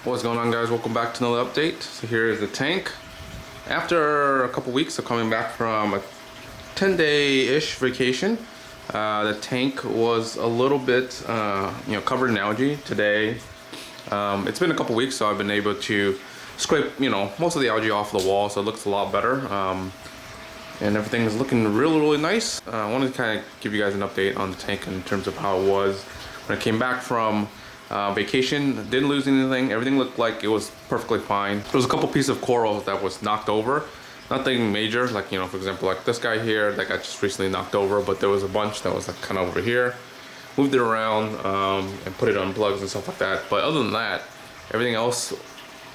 What's going on, guys? Welcome back to another update. So here is the tank. After a couple weeks of coming back from a 10-day-ish vacation, the tank was a little bit covered in algae today. It's been a couple weeks, so I've been able to scrape most of the algae off the wall, so it looks a lot better. And everything is looking really nice. I wanted to kind of give you guys an update on the tank in terms of how it was when I came back from vacation. Didn't lose anything. Everything looked like it was perfectly fine. There was a couple pieces of coral that was knocked over. Nothing major, like for example, like this guy here that got just recently knocked over, but there was a bunch that was like kind of over here. Moved it around and put it on plugs and stuff like that. But other than that, everything else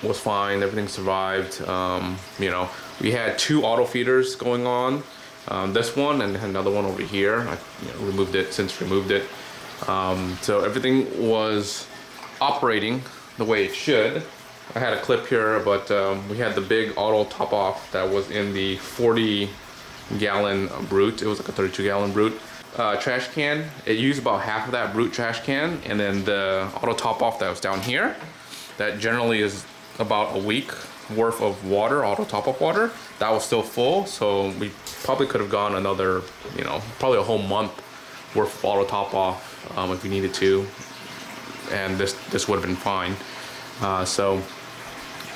was fine. Everything survived. We had two auto feeders going on. This one and another one over here. I removed it since removed it. So everything was operating the way it should. I had a clip here, but we had the big auto top off that was in the 40-gallon brute. It was like a 32-gallon brute. Trash can, it used about half of that brute trash can, and then the auto top off that was down here, that generally is about a week worth of water, auto top off water, that was still full. So we probably could have gone another, probably a whole month worth of auto top off if we needed to, and this would have been fine.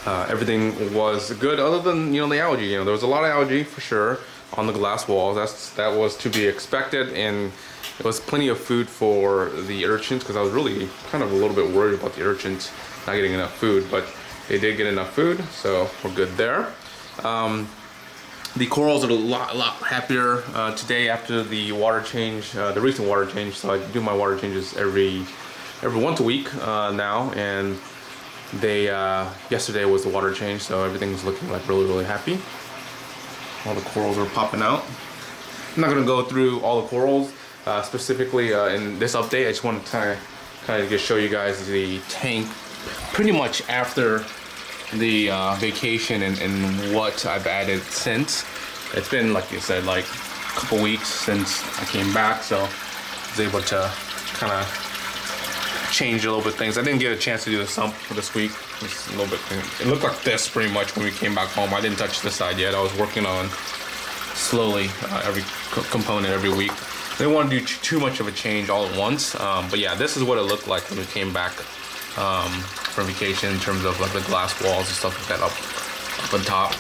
Everything was good other than the algae. There was a lot of algae for sure on the glass walls. That was to be expected, and it was plenty of food for the urchins, because I was really kind of a little bit worried about the urchins not getting enough food, but they did get enough food, so we're good there. The corals are a lot happier today after the water change, the recent water change. So I do my water changes every once a week now, and they yesterday was the water change, so everything's looking like really happy. All the corals are popping out. I'm not gonna go through all the corals specifically in this update. I just want to kind of just show you guys the tank pretty much after the vacation and what I've added since. It's been, like you said, like a couple weeks since I came back, so I was able to kind of change a little bit things. I didn't get a chance to do the sump for this week. It's a little bit, it looked like this pretty much when we came back home. I didn't touch this side yet. I was working on slowly every component every week. I didn't want to do too much of a change all at once, but yeah, this is what it looked like when we came back from vacation in terms of like the glass walls and stuff like that up on top.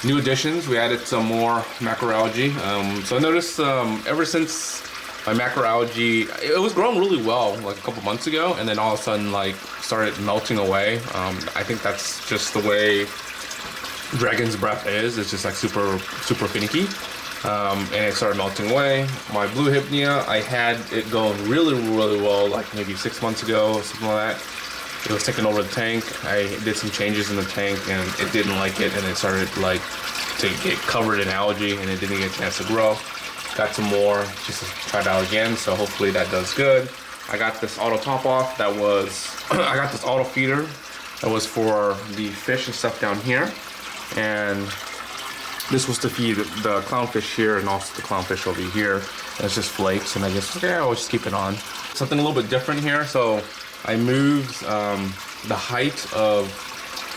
New additions, we added some more macroalgae. So I noticed ever since my macroalgae, it was growing really well like a couple months ago, and then all of a sudden like started melting away. I think that's just the way dragon's breath is. It's just like super finicky. And it started melting away. My blue hypnea, I had it going really well like maybe 6 months ago, something like that. It was taking over the tank. I did some changes in the tank and it didn't like it, and it started like to get covered in algae and it didn't get a chance to grow. Got some more just to try it out again, so hopefully that does good. I got this auto top off that was I got this auto feeder that was for the fish and stuff down here, and this was to feed the clownfish here and also the clownfish over here. And it's just flakes, and I just, I'll just keep it on. Something a little bit different here. So I moved the height of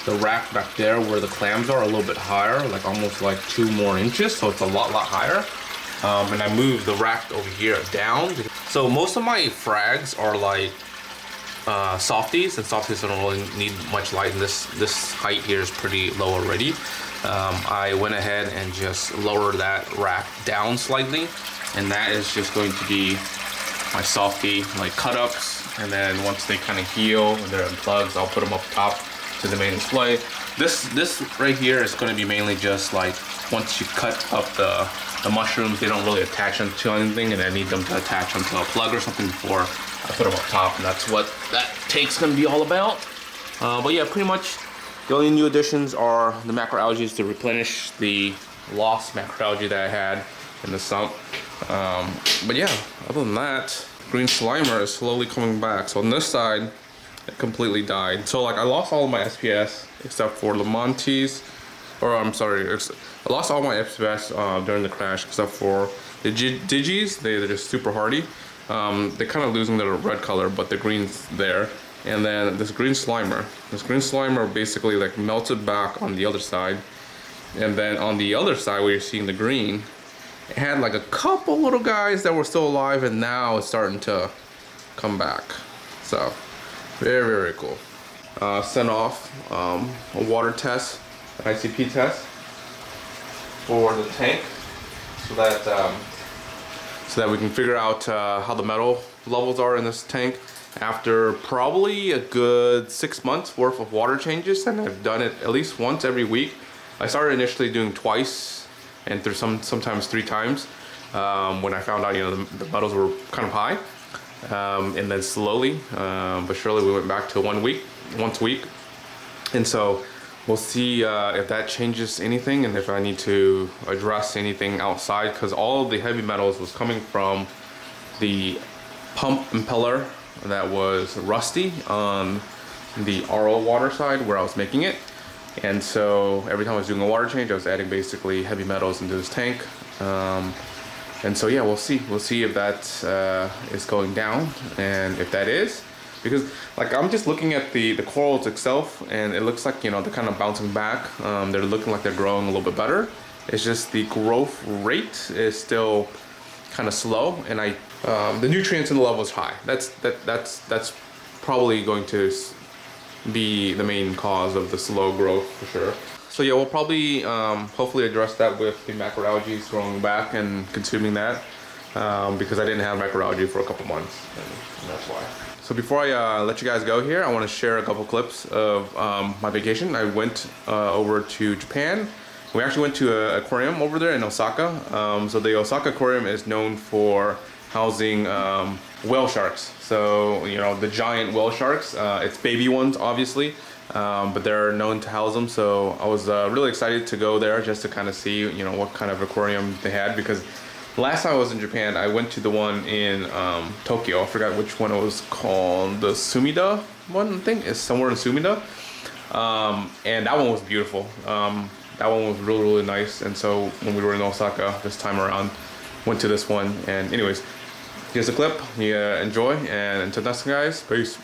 the rack back there where the clams are a little bit higher, like almost like 2 more inches. So it's a lot higher. And I moved the rack over here down. So most of my frags are like softies, and softies don't really need much light, and this height here is pretty low already. I went ahead and just lowered that rack down slightly, and that is just going to be my softie like cut-ups, and then once they kind of heal and they're in plugs, I'll put them up top to the main display. This right here is going to be mainly just like once you cut up the mushrooms, they don't really attach them to anything, and I need them to attach them to a plug or something before I put them up top, and that's what that tank's going to be all about. But yeah, pretty much the only new additions are the macroalgae to replenish the lost macroalgae that I had in the sump. But yeah, other than that, green slimer is slowly coming back. So on this side, it completely died. So like I lost all of my SPS except for Lamontes, or I'm sorry, I lost all my SPS during the crash except for the Digis. They're just super hardy. They're kind of losing their red color, but the green's there. and then this green slimer. This green slimer basically like melted back on the other side, and then on the other side where you're seeing the green, it had like a couple little guys that were still alive, and now it's starting to come back. So very, very cool. Sent off a water test, an ICP test for the tank, so that we can figure out how the metal levels are in this tank after probably a good 6 months worth of water changes, and I've done it at least once every week. I started initially doing twice, and through sometimes 3 times when I found out, you know, the metals were kind of high, and then slowly but surely we went back to once a week, and so we'll see if that changes anything and if I need to address anything outside, because all of the heavy metals was coming from the pump impeller that was rusty on the RO water side where I was making it. And so every time I was doing a water change, I was adding basically heavy metals into this tank. And so yeah, we'll see if that is going down, and if that is, because like I'm just looking at the corals itself, and it looks like, you know, they're kind of bouncing back. They're looking like they're growing a little bit better. It's just the growth rate is still kind of slow, and the nutrients in the level is high. That's probably going to be the main cause of the slow growth for sure. So yeah, we'll probably hopefully address that with the macroalgae growing back and consuming that, because I didn't have macroalgae for a couple months, and that's why. So before I let you guys go here, I want to share a couple clips of my vacation. I went over to Japan. We actually went to an aquarium over there in Osaka. So the Osaka aquarium is known for housing whale sharks. So, you know, the giant whale sharks. It's baby ones, obviously, but they're known to house them. So I was really excited to go there just to kind of see, you know, what kind of aquarium they had, because last time I was in Japan, I went to the one in Tokyo. I forgot which one it was called. The Sumida one, I think. It's somewhere in Sumida. And that one was beautiful. That one was really, really nice. And so when we were in Osaka this time around, went to this one. And anyways, here's the clip. You enjoy. And until next time, guys, peace.